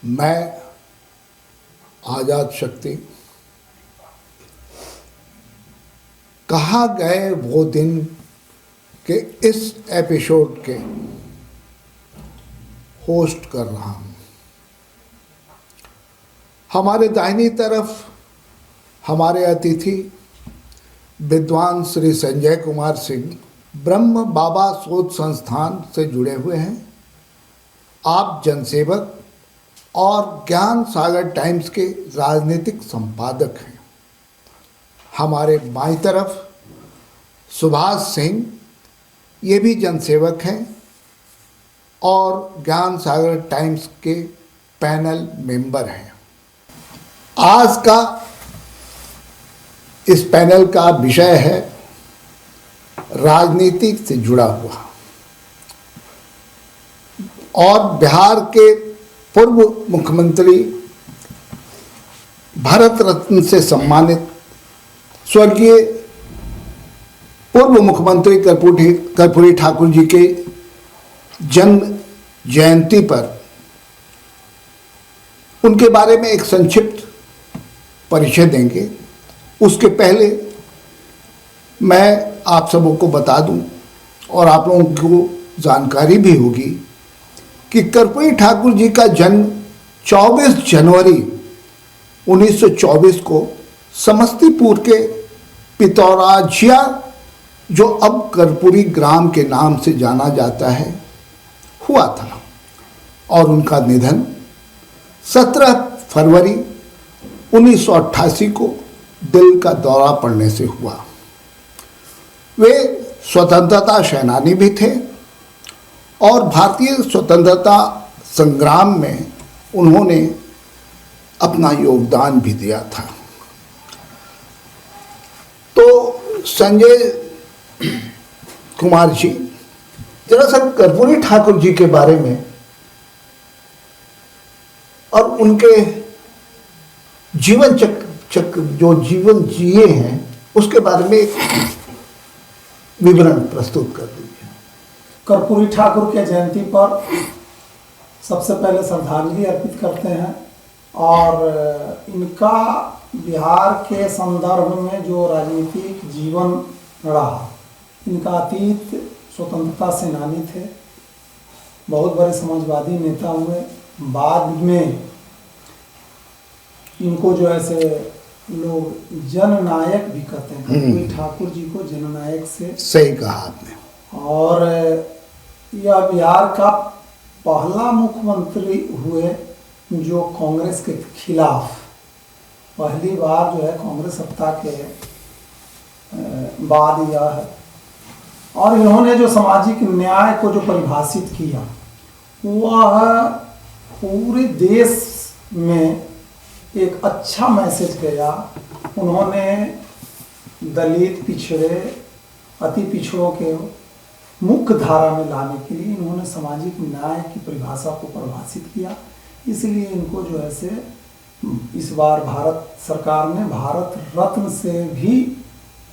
मैं आज़ाद शक्ति, कहाँ गए वो दिन के इस एपिसोड के होस्ट कर रहा हूँ। हमारे दाहिनी तरफ हमारे अतिथि विद्वान श्री संजय कुमार सिंह ब्रह्म बाबा शोध संस्थान से जुड़े हुए हैं। आप जनसेवक और ज्ञान सागर टाइम्स के राजनीतिक संपादक हैं। हमारे बाईं तरफ सुभाष सिंह, ये भी जनसेवक हैं और ज्ञान सागर टाइम्स के पैनल मेंबर हैं। आज का इस पैनल का विषय है राजनीति से जुड़ा हुआ और बिहार के पूर्व मुख्यमंत्री भारत रत्न से सम्मानित स्वर्गीय पूर्व मुख्यमंत्री कर्पूरी ठाकुर जी के जन्म जयंती पर उनके बारे में एक संक्षिप्त परिचय देंगे। उसके पहले मैं आप सबों को बता दूं और आप लोगों को जानकारी भी होगी कि कर्पूरी ठाकुर जी का जन्म 24 जनवरी 1924 को समस्तीपुर के पितौराझिया, जो अब कर्पूरी ग्राम के नाम से जाना जाता है, हुआ था और उनका निधन 17 फरवरी 1988 को दिल का दौरा पड़ने से हुआ। वे स्वतंत्रता सेनानी भी थे और भारतीय स्वतंत्रता संग्राम में उन्होंने अपना योगदान भी दिया था। तो संजय कुमार जी, दरअसल कर्पूरी ठाकुर जी के बारे में और उनके जीवन चक्र जो जीवन जिए हैं उसके बारे में एक विवरण प्रस्तुत कर दीजिए। कर्पूरी ठाकुर के जयंती पर सबसे पहले श्रद्धांजलि अर्पित करते हैं और इनका बिहार के संदर्भ में जो राजनीतिक जीवन रहा, इनका अतीत स्वतंत्रता सेनानी थे, बहुत बड़े समाजवादी नेता हुए। बाद में इनको जो ऐसे लोग जननायक भी कहते हैं। कर्पूरी ठाकुर जी को जननायक से सही कहा आपने। और यह बिहार का पहला मुख्यमंत्री हुए जो कांग्रेस के खिलाफ, पहली बार जो है कांग्रेस सत्ता के बाद यह है। और इन्होंने जो सामाजिक न्याय को जो परिभाषित किया, वह पूरे देश में एक अच्छा मैसेज गया। उन्होंने दलित, पिछड़े, अति पिछड़ों के मुख्य धारा में लाने के लिए इन्होंने सामाजिक न्याय की परिभाषा को परिभाषित किया। इसलिए इनको जो है से इस बार भारत सरकार ने भारत रत्न से भी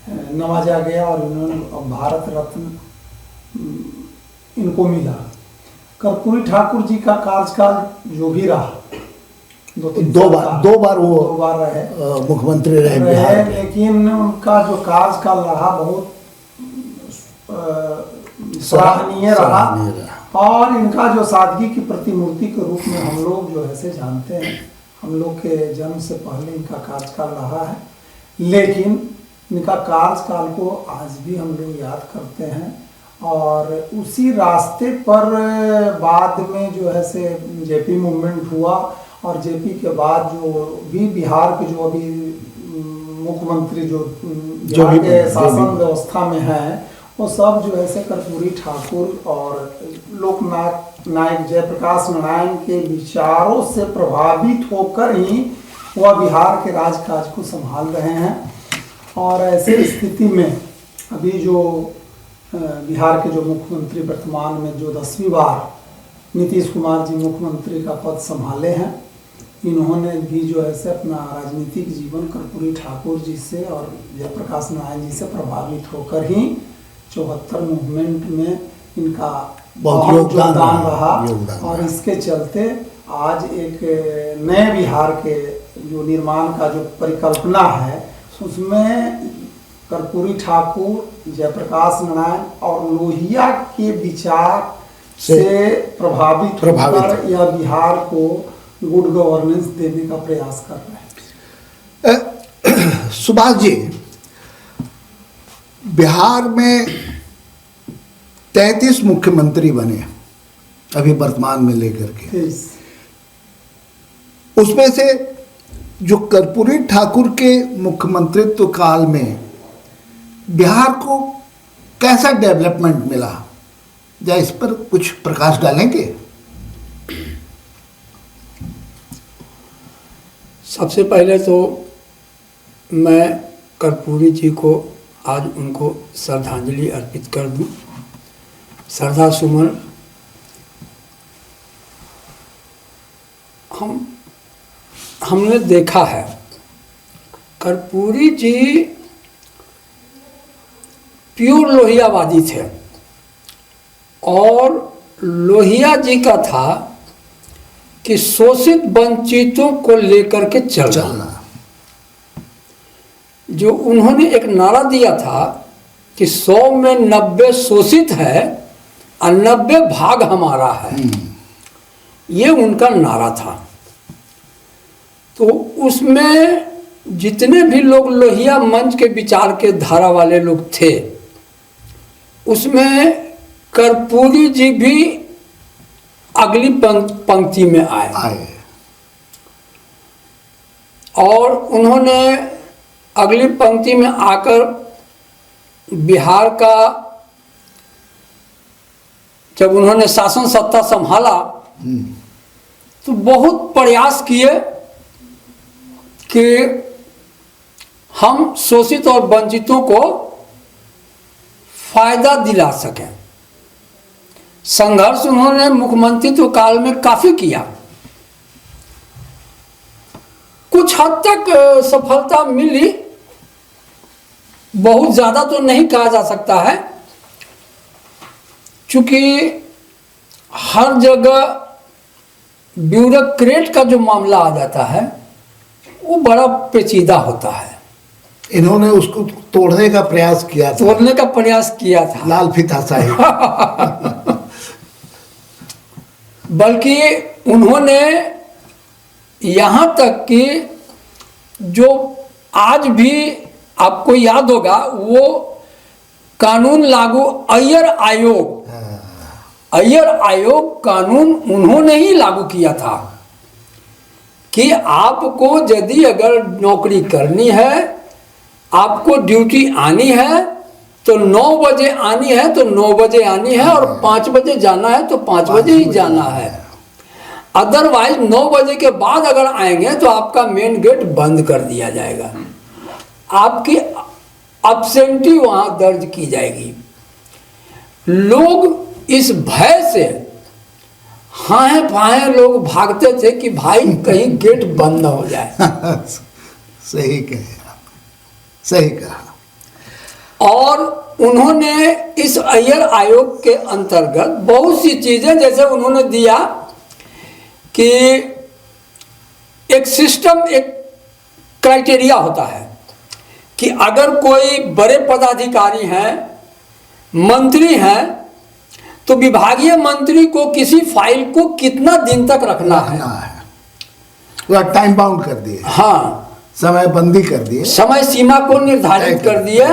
नवाजा गया और इन्होंने भारत रत्न इनको मिला। कर्पूरी ठाकुर जी का कार्यकाल जो भी रहा, दो बार रहे मुख्यमंत्री रहे, लेकिन उनका जो कार्यकाल रहा बहुत सराहनीय रहा। और इनका जो सादगी की प्रतिमूर्ति के रूप में हम लोग जो है जानते हैं, हम लोग के जन्म से पहले इनका कार्यकाल रहा है। लेकिन इनका कार्यकाल को आज भी हम लोग याद करते हैं और उसी रास्ते पर बाद में जो है से जेपी मूवमेंट हुआ और जेपी के बाद जो भी बिहार के जो अभी मुख्यमंत्री जो बिहार के शासन व्यवस्था में है, वो सब जो है कर्पूरी ठाकुर और लोकनायक जयप्रकाश नारायण के विचारों से प्रभावित होकर ही वह बिहार के राजकाज को संभाल रहे हैं। और ऐसे स्थिति में अभी जो बिहार के जो मुख्यमंत्री वर्तमान में जो 10वीं बार नीतीश कुमार जी मुख्यमंत्री का पद संभाले हैं, इन्होंने भी जो है से अपना राजनीतिक जीवन कर्पूरी ठाकुर जी से और जयप्रकाश नारायण जी से प्रभावित होकर ही 74 मूवमेंट में इनका बहुत योगदान रहा। और इसके चलते आज एक नए बिहार के जो निर्माण का जो परिकल्पना है, उसमें कर्पूरी ठाकुर, जयप्रकाश नारायण और लोहिया के विचार से प्रभावित होकर यह बिहार को गुड गवर्नेंस देने का प्रयास कर रहे हैं। सुभाष जी, बिहार में 33 मुख्यमंत्री बने अभी वर्तमान में लेकर के। उसमें से जो कर्पूरी ठाकुर के मुख्यमंत्रित्व काल में बिहार को कैसा डेवलपमेंट मिला, या इस पर कुछ प्रकाश डालेंगे? सबसे पहले तो मैं कर्पूरी जी को आज उनको श्रद्धांजलि अर्पित कर दूं। श्रद्धा सुमन हमने देखा है, कर्पूरी जी प्योर लोहियावादी थे और लोहिया जी का था कि शोषित वंचितों को लेकर के चलना। जो उन्होंने एक नारा दिया था कि 100 में 90 शोषित है और 90 भाग हमारा है, ये उनका नारा था। तो उसमें जितने भी लोग लोहिया मंच के विचार के धारा वाले लोग थे, उसमें कर्पूरी जी भी अगली पंक्ति में आए और उन्होंने अगली पंक्ति में आकर बिहार का जब उन्होंने शासन सत्ता संभाला तो बहुत प्रयास किए कि हम शोषित और वंचितों को फायदा दिला सकें। संघर्ष उन्होंने मुख्यमंत्रित्व काल में काफी किया। कुछ हद तक सफलता मिली, बहुत ज्यादा तो नहीं कहा जा सकता है, क्योंकि हर जगह ब्यूरोक्रेट का जो मामला आ जाता है वो बड़ा पेचीदा होता है। इन्होंने उसको तोड़ने का प्रयास किया था, लाल फीताशाही। बल्कि उन्होंने यहाँ तक कि जो आज भी आपको याद होगा, वो कानून लागू अय्यर आयोग कानून उन्होंने ही लागू किया था कि आपको यदि अगर नौकरी करनी है, आपको ड्यूटी आनी है तो 9 बजे आनी है तो 9 बजे आनी है, और 5 बजे जाना है तो 5 बजे ही जाना है। अदरवाइज 9 बजे के बाद अगर आएंगे तो आपका मेन गेट बंद कर दिया जाएगा, आपकी एब्सेंटी वहां दर्ज की जाएगी। लोग इस भय से हाय फाहे लोग भागते थे कि भाई कहीं गेट बंद ना हो जाए। सही कहा। और उन्होंने इस अय्यर आयोग के अंतर्गत बहुत सी चीजें, जैसे उन्होंने दिया कि एक सिस्टम, एक क्राइटेरिया होता है कि अगर कोई बड़े पदाधिकारी हैं, मंत्री हैं, तो विभागीय मंत्री को किसी फाइल को कितना दिन तक रखना है, टाइम बाउंड कर दिए। हाँ, समय बंदी कर दिए, समय सीमा को निर्धारित कर दिए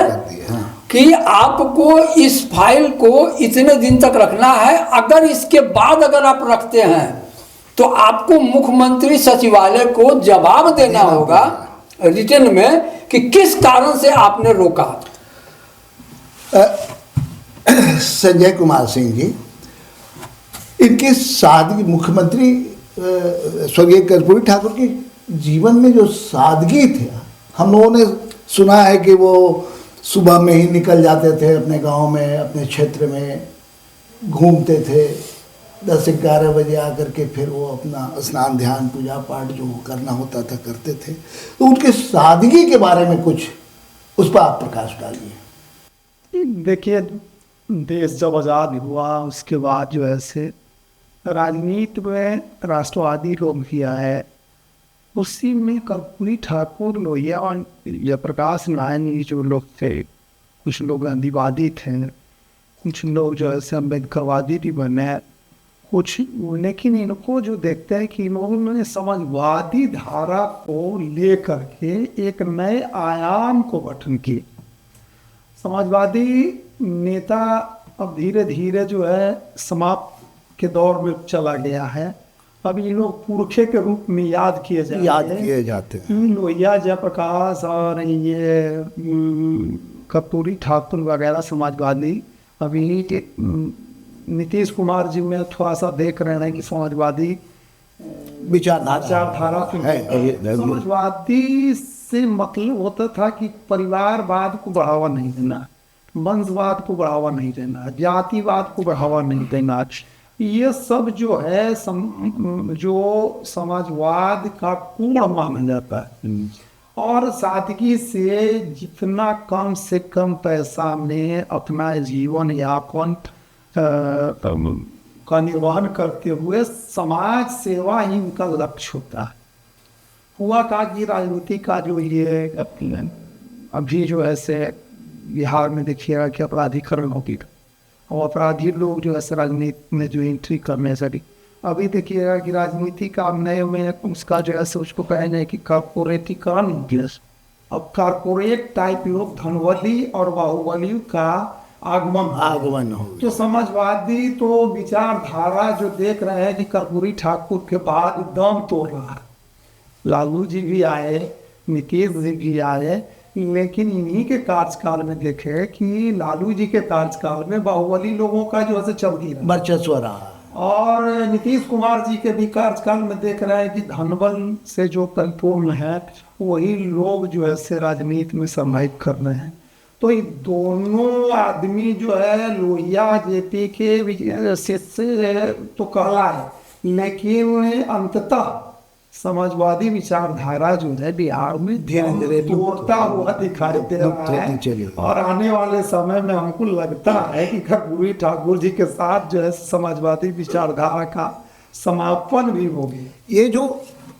कि आपको इस फाइल को इतने दिन तक रखना है। अगर इसके बाद अगर आप रखते हैं तो आपको मुख्यमंत्री सचिवालय को जवाब देना होगा रिटर्न में कि किस कारण से आपने रोका। संजय कुमार सिंह जी, इनकी सादगी, मुख्यमंत्री स्वर्गीय कर्पूरी ठाकुर की जीवन में जो सादगी थी, हम लोगों ने सुना है कि वो सुबह में ही निकल जाते थे अपने गांव में, अपने क्षेत्र में घूमते थे, 10-11 बजे आकर के फिर वो अपना स्नान ध्यान पूजा पाठ जो करना होता था करते थे। तो उनके सादगी के बारे में कुछ उस पर आप प्रकाश डालिए। देखिए, देश जब आज़ाद हुआ उसके बाद जो है से राजनीति में राष्ट्रवादी लोग किया है, उसी में कर्पूरी ठाकुर लोहिया और जयप्रकाश नारायण जी जो लोग थे, कुछ लोग गांधीवादी थे, कुछ लोग जो है अम्बेडकरवादी भी बने कुछ, लेकिन इनको जो देखते हैं कि लोगों ने समाजवादी धारा को लेकर के एक नए आयाम को गठन किए। समाजवादी नेता अब धीरे धीरे जो है समाप्त के दौर में चला गया है। अब ये लोग पुरखे के रूप में याद किए जाते हैं। लोहिया जयप्रकाश और ये कर्पूरी ठाकुर वगैरह समाजवादी, अभी नीतीश कुमार जी में थोड़ा सा देख रहे हैं कि समाजवादी विचारधारा है। समाजवादी से मतलब होता था कि परिवारवाद को बढ़ावा नहीं देना, वंशवाद को बढ़ावा नहीं देना, जातिवाद को बढ़ावा नहीं देना। ये सब जो है जो समाजवाद का कोण माना जाता है। और सादगी से जितना कम से कम पैसा में अपना जीवन यापन का निर्वहन करते हुए समाज सेवा ही इनका लक्ष्य होता है। हुआ का कि राजनीति का जो ये अभी जो है बिहार में देखिएगा कि अपराधीकरण होगी और अपराधी लोग जो है राजनीति में जो एंट्री करने सके। अभी देखिएगा कि राजनीति का नए में उसका जो है उसको कहना है कि कॉर्पोरेटीकरण हो गया। अब कॉर्पोरेट टाइप लोग धनवली और बाहुबली का आगमन हो। जो समाजवादी तो विचारधारा जो देख रहे हैं कि कर्पूरी ठाकुर के बाद दम तोड़ रहा है। लालू जी भी आए, नीतीश जी भी आए, लेकिन इन्हीं के कार्यकाल में देखे कि लालू जी के कार्यकाल में बाहुबली लोगों का जो है चौकी वर्चस्व रहा। और नीतीश कुमार जी के भी कार्यकाल में देख रहे हैं कि धनबल से जो परिपूर्ण है वही लोग जो है से राजनीति में समाहित कर रहे हैं। तो ये दोनों आदमी जो है लोहिया जेपी के शिष्य तो कहला है, लेकिन अंततः समाजवादी विचारधारा जो है बिहार में धीरे धीरे तोड़ता हुआ दिखाई दे रहा है। और आने वाले समय में हमको लगता है कि कर्पूरी ठाकुर जी के साथ जो है समाजवादी विचारधारा का समापन भी होगी। ये जो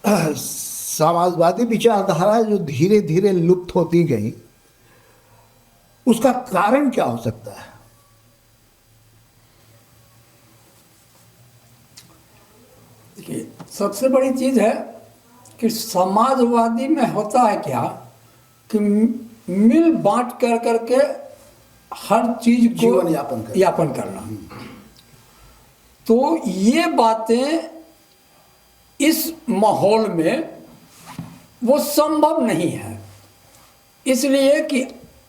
समाजवादी विचारधारा जो धीरे धीरे लुप्त होती गई, उसका कारण क्या हो सकता है? देखिए, सबसे बड़ी चीज़ है कि समाजवादी में होता है क्या कि मिल बांट कर करके हर चीज को यापन करना। तो ये बातें इस माहौल में वो संभव नहीं है, इसलिए कि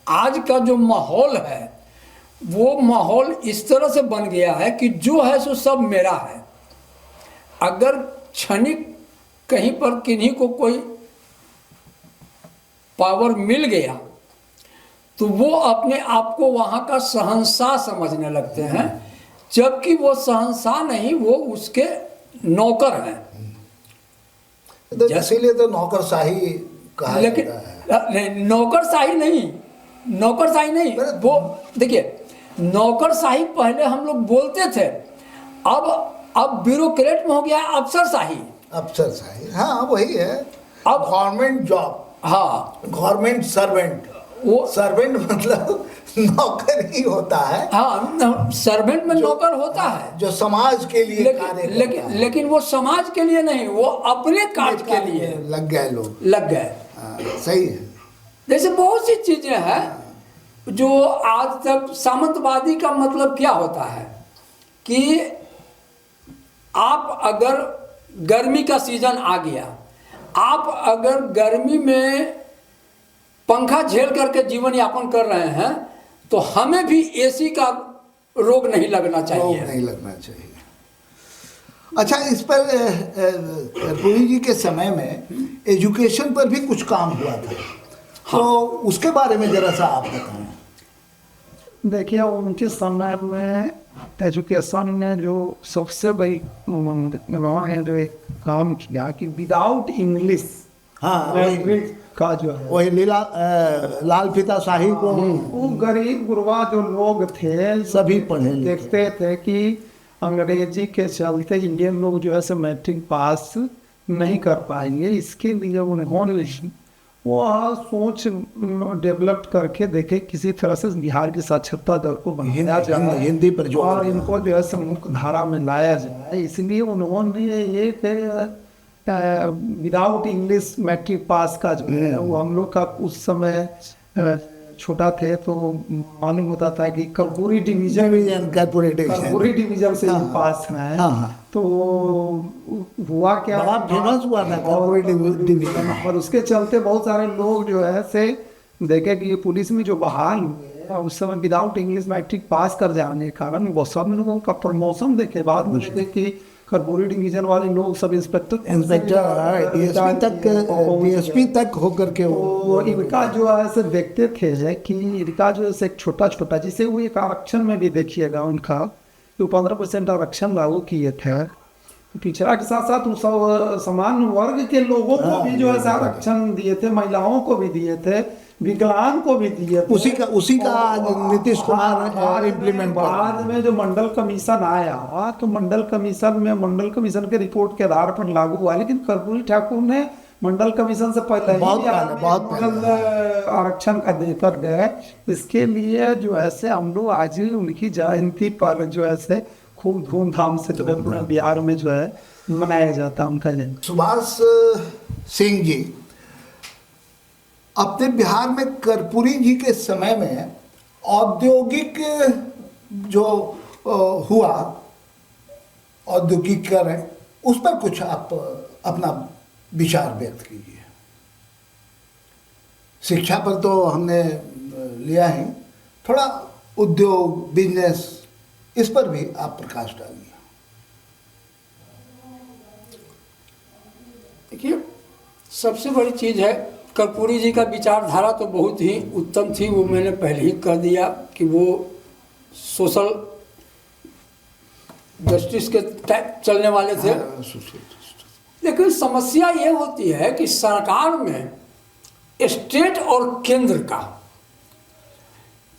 आज का जो माहौल है वो माहौल इस तरह से बन गया है कि जो है सो सब मेरा है। अगर क्षणिक कहीं पर किन्हीं को कोई पावर मिल गया तो वो अपने आप को वहाँ का शहंशाह समझने लगते हैं, जबकि वो शहंशाह नहीं, वो उसके नौकर हैं। इसीलिए तो नौकरशाही कहा जाता है। नौकरशाही नहीं, वो देखिए, नौकरशाही पहले हम लोग बोलते थे, अब ब्यूरोक्रेट में हो गया अफसरशाही। हाँ वही है। अब गवर्नमेंट जॉब, हाँ गवर्नमेंट सर्वेंट, वो सर्वेंट मतलब नौकर ही होता है। हाँ, सर्वेंट में नौकर होता है जो समाज के लिए कार्य करता है। लेकिन वो समाज के लिए नहीं, वो अपने कार्य के लिए लग गए लोग, लग गए। सही है। जैसे बहुत सी चीजें हैं जो आज तक सामंतवादी का मतलब क्या होता है कि आप अगर गर्मी का सीजन आ गया, आप अगर गर्मी में पंखा झेल करके जीवन यापन कर रहे हैं तो हमें भी एसी का रोग नहीं लगना चाहिए। अच्छा, इस पर पुरी जी के समय में एजुकेशन पर भी कुछ काम हुआ था। हाँ। तो उसके बारे में जरा सा आप बताएं। देखिए, उनके समय में एजुकेशन ने जो सबसे बड़ी है जो एक काम किया कि विदाउट इंग्लिश लैंग्वेज का जो है वही लाल फीताशाही को वो गरीब गुरबा जो लोग थे सभी पढ़े देखते थे कि अंग्रेजी के चलते इंडियन लोग जो है से मैट्रिक पास नहीं कर पाएंगे। इसके लिए उन्होंने वह सोच डेवलप करके देखे किसी तरह से बिहार की साक्षरता दर को बढ़ाया जाए, हिंदी पर जोर और दिया। इनको जो है से मुख्य धारा में लाया जाए। इसलिए उन्होंने एक विदाउट इंग्लिश मैट्रिक पास का जो है वो हम लोग का उस समय छोटा थे तो मालूम होता था कि कर्पूरी डिवीजन कर्पूरी डिवीजन से हाँ, पास है। हाँ, हाँ। तो हुआ क्या, बड़ा फेमस हुआ था कर्पूरी डिवीजन। और उसके चलते बहुत सारे लोग जो है से देखे कि ये पुलिस में जो बहाल हुए हैं, उस समय विदाउट इंग्लिश मैट्रिक पास कर जाने के कारण वो सब लोगों का प्रमोशन देखे बाद में देखे कि कर्पूरी डिवीजन वाले लोग सब इंस्पेक्टर डीएसपी तक होकर के वो इनका जो है से देखते थे कि इनका जो है एक छोटा छोटा, जिसे वो एक आरक्षण में भी देखिएगा उनका जो 15% आरक्षण लागू किए थे, पिछड़ा के साथ साथ उस समान वर्ग के लोगों को भी जो है आरक्षण दिए थे, महिलाओं को भी दिए थे, विकलांग को भी दिए थे। उसी का नीतीश कुमार इम्प्लीमेंट। बाद में जो मंडल कमीशन आया तो मंडल कमीशन के रिपोर्ट के आधार पर लागू हुआ, लेकिन कर्पूरी ठाकुर ने मंडल कमीशन से पहले बहुत आरक्षण का देकर गए। इसके लिए जो है से हम लोग आज उनकी जयंती पर जो है से खूब धूमधाम से जो है पूरा बिहार में जो है मनाया जाता है उनका जयंती। सुभाष सिंह जी, अपने बिहार में कर्पूरी जी के समय में औद्योगिक जो हुआ औद्योगिकीकरण, उस पर कुछ आप अपना विचार व्यक्त कीजिए। शिक्षा पर तो हमने लिया है, थोड़ा उद्योग बिजनेस इस पर भी आप प्रकाश डालिए। देखिए, सबसे बड़ी चीज़ है कर्पूरी जी का विचारधारा तो बहुत ही उत्तम थी, वो मैंने पहले ही कह दिया कि वो सोशल जस्टिस के टाइप चलने वाले थे। लेकिन समस्या ये होती है कि सरकार में स्टेट और केंद्र का,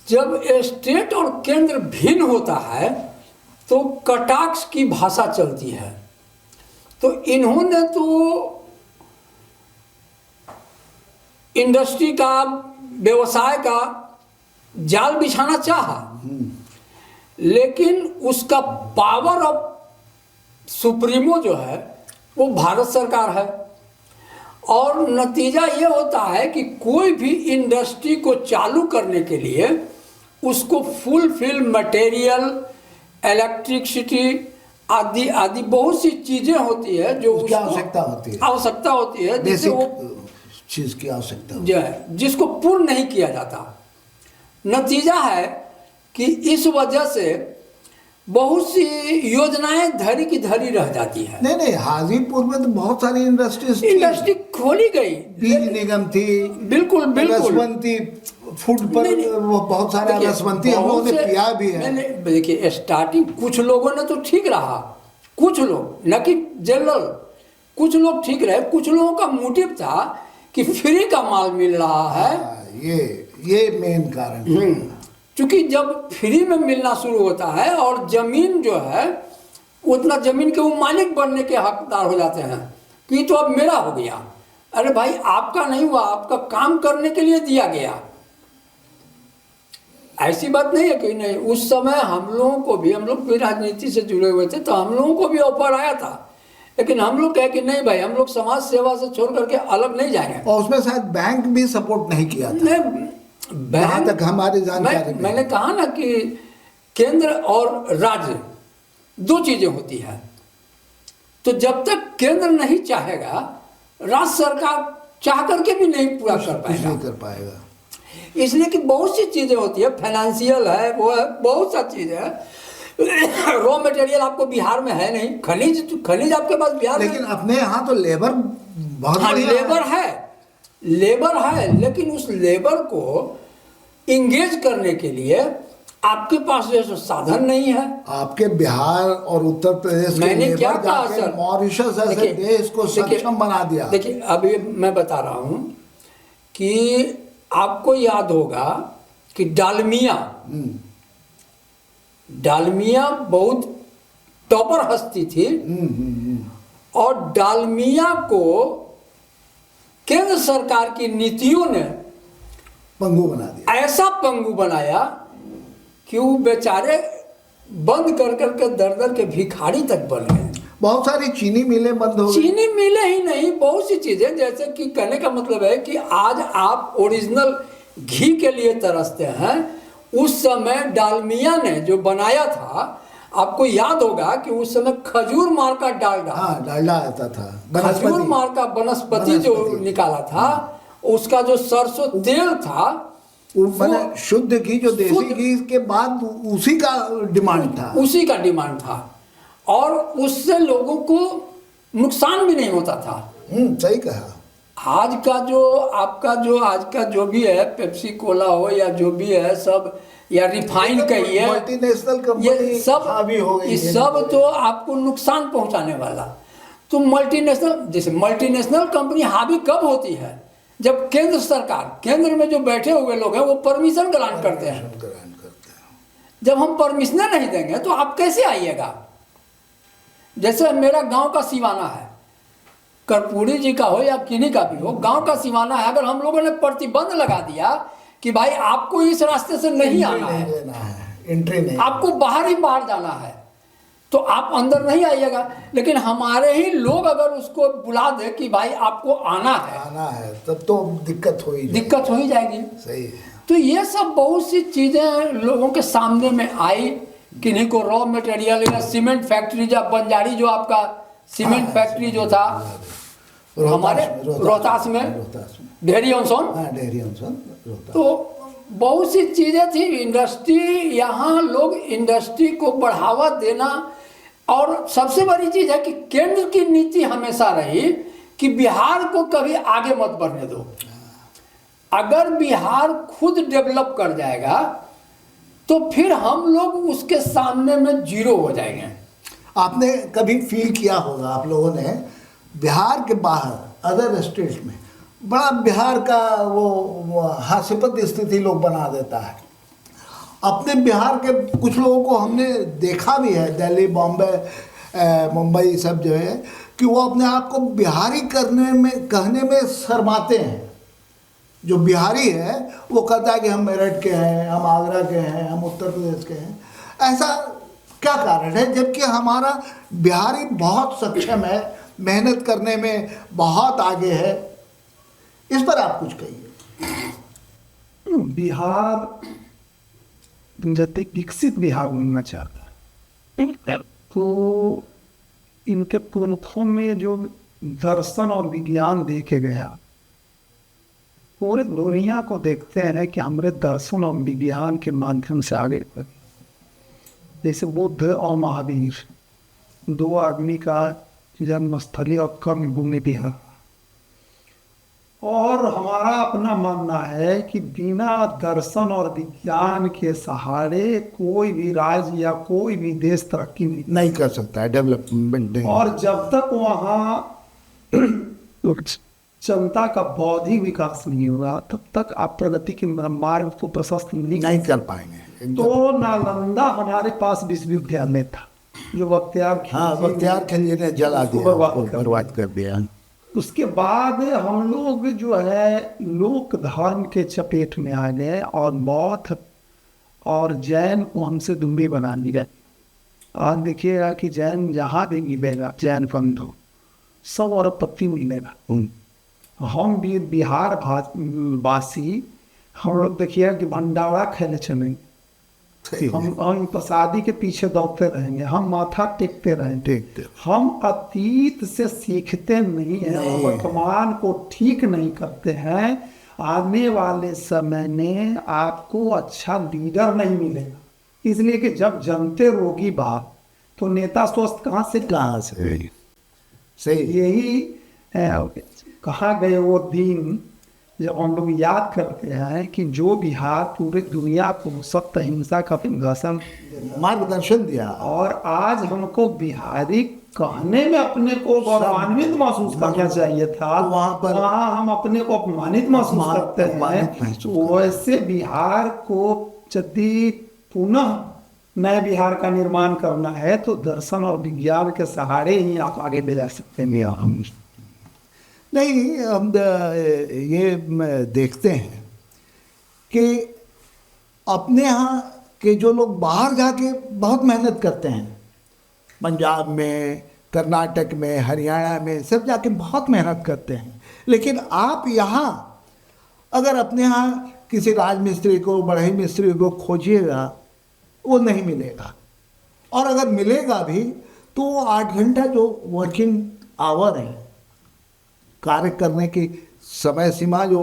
जब स्टेट और केंद्र भिन्न होता है तो कटाक्ष की भाषा चलती है। तो इन्होंने तो इंडस्ट्री का, व्यवसाय का जाल बिछाना चाहा, लेकिन उसका पावर ऑफ सुप्रीमो जो है वो भारत सरकार है। और नतीजा ये होता है कि कोई भी इंडस्ट्री को चालू करने के लिए उसको फुलफिल मटेरियल, इलेक्ट्रिसिटी आदि आदि बहुत सी चीज़ें होती है जो उसकी आवश्यकता होती है जिससे वो चीज़ की आवश्यकता जो है जिसको पूर्ण नहीं किया जाता। नतीजा है कि इस वजह से बहुत सी योजनाएं धरी की धरी रह जाती है। नहीं, हाजीपुर में तो बहुत सारी इंडस्ट्री खोली गई, बीज निगम थी, बिल्कुल रसवंती फूड पर वो बहुत सारा रसवंती हम लोगों ने पिया भी है। देखिए, स्टार्टिंग कुछ लोगों ने तो ठीक रहा, कुछ लोग, न कि जनरल, कुछ लोग ठीक रहे। कुछ लोगों का मोटिव था कि फ्री का माल मिल रहा है। ये मेन कारण। क्योंकि जब फ्री में मिलना शुरू होता है और जमीन जो है उतना जमीन के वो मालिक बनने के हकदार हो जाते हैं कि तो अब मेरा हो गया। अरे भाई, आपका नहीं हुआ, आपका काम करने के लिए दिया गया। ऐसी बात नहीं है कि नहीं। उस समय हम लोग भी राजनीति से जुड़े हुए थे, तो हम लोगों को भी ऑफर आया था, लेकिन हम लोग कहे कि नहीं भाई, हम लोग समाज सेवा से छोड़ करके अलग नहीं जाएंगे। और उसमें शायद बैंक भी सपोर्ट नहीं किया था, जहाँ तक हमारी जानकारी में। मैंने कहा ना कि केंद्र और राज्य दो चीजें होती है। तो जब तक केंद्र नहीं चाहेगा, राज्य सरकार चाह करके भी नहीं पूरा कर पाएगा। इसलिए कि बहुत सी चीजें होती है, फाइनेंशियल है, वो है, बहुत सा चीज है। रॉ मटेरियल आपको बिहार में है नहीं, खनिज आपके पास बिहार में, लेकिन अपने यहाँ तो लेबर बहुत लेबर है, लेकिन उस लेबर को इंगेज करने के लिए आपके पास जो साधन नहीं है। आपके बिहार और उत्तर प्रदेश मैंने क्या कहा सर, मॉरिशस ऐसे देश को सक्षम बना दिया। देखिए, अभी मैं बता रहा हूँ कि आपको याद होगा कि डालमिया बहुत टॉपर हस्ती थी, और डालमिया को केंद्र सरकार की नीतियों ने पंगु बना दिया। ऐसा पंगु बनाया कि वो बेचारे बंद कर करके दर दर के भिखारी तक बन गए। बहुत सारी चीनी मिलें बंद हो गई। चीनी मिले ही नहीं, बहुत सी चीजें, जैसे कि कहने का मतलब है कि आज आप ओरिजिनल घी के लिए तरसते हैं, उस समय डालमिया ने जो बनाया था, आपको याद होगा कि उस समय खजूर मार का डालडा, हाँ, डालडा आता था, खजूर मार का वनस्पति जो निकाला था, उसका जो सरसों तेल था, मैंने शुद्ध घी, जो देसी घी के बाद उसी का डिमांड था, उसी का डिमांड था, और उससे लोगों को नुकसान भी नहीं होता था। सही कहा। आज का जो आपका जो आज का जो भी है, पेप्सी कोला हो या जो भी है सब, या रिफाइंड कहिए, मल्टीनेशनल कंपनी ये सब हावी हो गई, ये सब तो आपको नुकसान पहुंचाने वाला। तो मल्टीनेशनल, जैसे मल्टीनेशनल कंपनी हावी कब होती है? जब केंद्र सरकार, केंद्र में जो बैठे हुए लोग हैं वो परमिशन ग्रांट करते हैं। जब हम परमिशन नहीं देंगे तो आप कैसे आइएगा? जैसे मेरा गांव का सिवाना है, कर्पूरी जी का हो या किन्हीं का भी हो, गांव का सिवाना है, अगर हम लोगों ने प्रतिबंध लगा दिया कि भाई आपको इस रास्ते से नहीं आना है, एंट्री नहीं, आपको बाहर ही बाहर जाना है, तो आप अंदर नहीं आइएगा। लेकिन हमारे ही लोग अगर उसको बुला दे कि भाई आपको आना है, तब तो दिक्कत हो ही जाएगी। सही है। तो ये सब बहुत सी चीजें लोगों के सामने में आई। किन्हीं को रॉ मटेरियल या सीमेंट फैक्ट्री, जब बंजारी जो आपका सीमेंट फैक्ट्री जो था हमारे रोहतास में, डेयरी ऑनसोन, तो बहुत सी चीज़ें थी। इंडस्ट्री, यहाँ लोग इंडस्ट्री को बढ़ावा देना, और सबसे बड़ी चीज़ है कि केंद्र की नीति हमेशा रही कि बिहार को कभी आगे मत बढ़ने दो। अगर बिहार खुद डेवलप कर जाएगा तो फिर हम लोग उसके सामने में जीरो हो जाएंगे। आपने कभी फील किया होगा, आप लोगों ने, बिहार के बाहर अदर स्टेट में बड़ा बिहार का वो हास्यास्पद स्थिति लोग बना देता है। अपने बिहार के कुछ लोगों को हमने देखा भी है, दिल्ली, बॉम्बे, मुंबई, सब जो है, कि वो अपने आप को बिहारी कहने में शर्माते हैं। जो बिहारी है वो कहता है कि हम मेरठ के हैं, हम आगरा के हैं, हम उत्तर प्रदेश के हैं। ऐसा क्या कारण है, जबकि हमारा बिहारी बहुत सक्षम है, मेहनत करने में बहुत आगे है? इस पर आप कुछ कहिए। बिहार जब विकसित बिहार बनना चाहता है तो इनके पुरखों में जो दर्शन और विज्ञान देखे गया, पूरे दुनिया को देखते हैं कि हमारे दर्शन और विज्ञान के माध्यम से आगे बढ़े। जैसे बुद्ध और महावीर, दो आदमी का जन्मस्थली और कर्मभूमि बिहार। और हमारा अपना मानना है कि बिना दर्शन और विज्ञान के सहारे कोई भी राज्य या कोई भी देश तरक्की नहीं कर सकता है, डेवलपमेंट। और जब तक वहाँ जनता का बौद्धिक विकास नहीं होगा तब तक आप प्रगति के मार्ग को प्रशस्त नहीं कर पाएंगे। तो नालंदा हमारे पास विश्वविद्यालय था जो बख्तियार खिलजी ने जला दिया, बर्बाद कर दिया। उसके बाद हम लोग जो है लोक धर्म के चपेट में आ गए और बौद्ध और जैन को हमसे दूरी बना दिया। आज देखिएगा कि जैन जहाँ भी मिलेगा, जैन पंथ हो, सब और पत्ती मिलेगा। हम भी बिहार वासी, हम लोग देखिए कि भंडारा खेले चलेंगे, हम प्रसादी के पीछे दौड़ते रहेंगे, हम माथा टेकते रहेंगे। हम अतीत से सीखते नहीं हैं, वर्तमान को ठीक नहीं करते हैं। आने वाले समय में आपको अच्छा लीडर नहीं मिलेगा, इसलिए कि जब जनते रोगी बात तो नेता स्वस्थ कहाँ से सही। यही कहा गए वो दिन जब हम लोग याद करते हैं कि जो बिहार पूरे दुनिया को सत्य हिंसा का मार्गदर्शन दिया, और आज हमको बिहारी कहने में अपने को गौरवान्वित महसूस करना चाहिए था, वहाँ हम अपने को अपमानित महसूस करते हैं। वैसे बिहार को यदि पुनः नए बिहार का निर्माण करना है तो दर्शन और विज्ञान के सहारे ही आप आगे ले जा सकते हैं। हम नहीं, हम ये देखते हैं कि अपने यहाँ के जो लोग बाहर जाके बहुत मेहनत करते हैं, पंजाब में, कर्नाटक में, हरियाणा में, सब जाके बहुत मेहनत करते हैं, लेकिन आप यहाँ अगर अपने यहाँ किसी राजमिस्त्री को, बढ़ई मिस्त्री को खोजिएगा, वो नहीं मिलेगा। और अगर मिलेगा भी तो वो 8 घंटा जो वर्किंग आवर है, कार्य करने की समय सीमा जो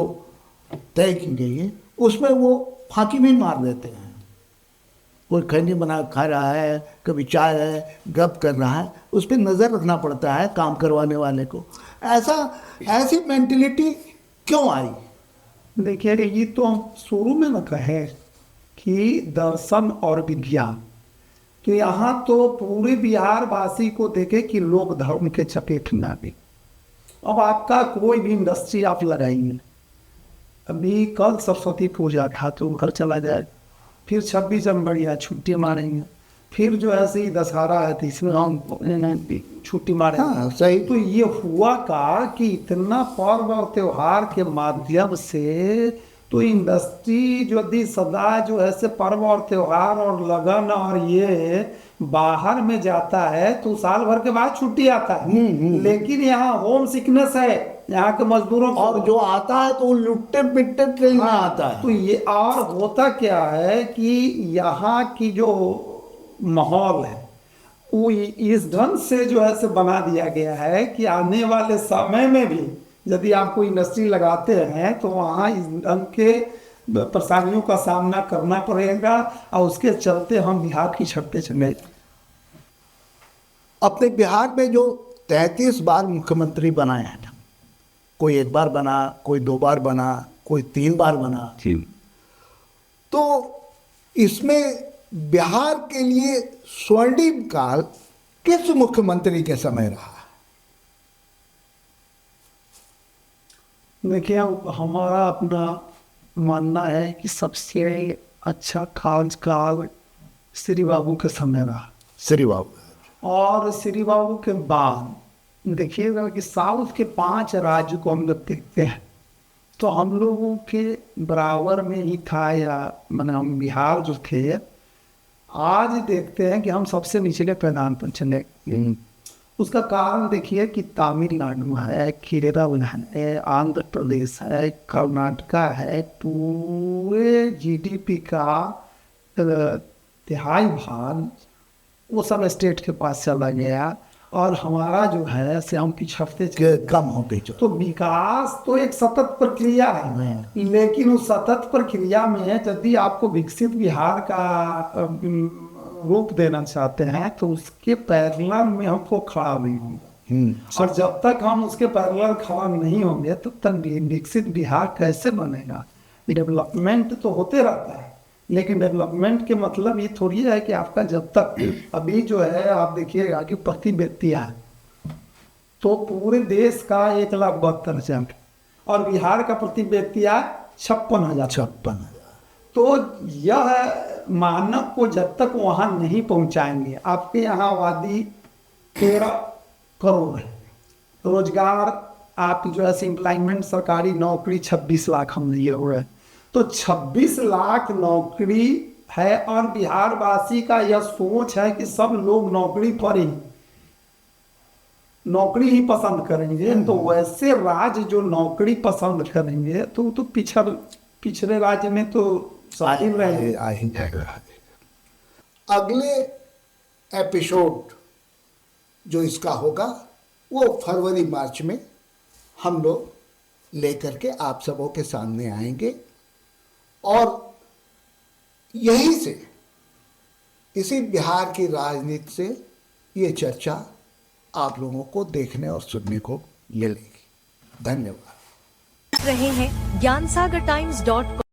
तय की गई है, उसमें वो फांकी भी मार देते हैं। कोई खैनी बना खा रहा है, कभी चाय है, गप कर रहा है, उस पर नज़र रखना पड़ता है काम करवाने वाले को। ऐसी मेंटलिटी क्यों आई? देखिए, ये तो हम शुरू में न कहे कि दर्शन और विज्ञान, तो यहाँ तो पूरे बिहार वासी को देखे कि लोग धर्म के चपेट में आ गए। अब आपका कोई भी इंडस्ट्री आप लगाएंगे, अभी कल सरस्वती पूजा था तो घर चला जाए, फिर 26 जनवरी है छुट्टी मारेंगे, फिर जो है सही दशहरा है तो इसमें हम छुट्टी मारेंगे। हाँ, सही। तो ये हुआ का कि इतना पर्व और त्योहार के माध्यम से तो इंडस्ट्री जो दी सदा जो है से पर्व और त्योहार और लगन और ये बाहर में जाता है तो साल भर के बाद छुट्टी आता है। लेकिन यहाँ होम सिकनेस है यहाँ के मजदूरों को, और जो आता है तो लुट्टे पिट्टे ट्रेन में आता है। तो ये और होता क्या है कि यहाँ की जो माहौल है वो इस ढंग से जो है से बना दिया गया है कि आने वाले समय में भी यदि आप कोई इंडस्ट्री लगाते हैं तो वहाँ इस ढंग के परेशानियों का सामना करना पड़ेगा और उसके चलते हम बिहार की छत पे चले। अपने बिहार में जो 33 बार मुख्यमंत्री बनाए हैं, कोई 1 बार बना, कोई 2 बार बना, कोई 3 बार बना, तो इसमें बिहार के लिए स्वर्णिम काल किस मुख्यमंत्री के समय रहा? देखिए, हमारा अपना मानना है कि सबसे अच्छा काल श्री बाबू के समय रहा। श्री बाबू। और श्री बाबू के बाद देखिएगा कि साउथ के 5 राज्य को हम जब देखते हैं तो हम लोगों के बराबर में ही था, या मैंने हम बिहार जो थे आज देखते हैं कि हम सबसे निचले पैदान पर चले। उसका कारण देखिए कि तमिलनाडु है, केरल है, आंध्र प्रदेश है, कर्नाटका है, पूरे जीडीपी का 3/4 भाग वो सब स्टेट के पास चला गया और हमारा जो है से हम पिछड़ते कम हो गई। तो विकास तो एक सतत प्रक्रिया है, लेकिन उस सतत प्रक्रिया में यदि आपको विकसित बिहार का रूप देना चाहते हैं तो उसके पैरेलल में हमको खड़ा नहीं होगा। और जब तक हम उसके पैरेलल खड़ा नहीं होंगे तब तक विकसित बिहार कैसे बनेगा? डेवलपमेंट तो होते रहता है, लेकिन डेवलपमेंट के मतलब ये थोड़ी है कि आपका जब तक अभी जो है आप देखिएगा कि प्रति व्यक्ति है तो पूरे देश का 1,72,000 और बिहार का प्रति व्यक्ति है 56,000। तो यह मानक को जब तक वहाँ नहीं पहुँचाएंगे, आपके यहाँ आबादी 13 करोड़ है, रोजगार आप जो है एम्प्लॉयमेंट सरकारी नौकरी 26 लाख हम लिए हुए हैं, तो 26 लाख नौकरी है और बिहार वासी का यह सोच है कि सब लोग नौकरी ही पसंद करेंगे। तो वैसे राज्य जो नौकरी पसंद करेंगे तो पिछड़े राज्य में तो अगले एपिसोड जो इसका होगा वो फरवरी मार्च में हम लोग लेकर के आप सबों के सामने आएंगे और यहीं से इसी बिहार की राजनीति से ये चर्चा आप लोगों को देखने और सुनने को मिलेगी। धन्यवाद। रहे हैं ज्ञानसागर times.com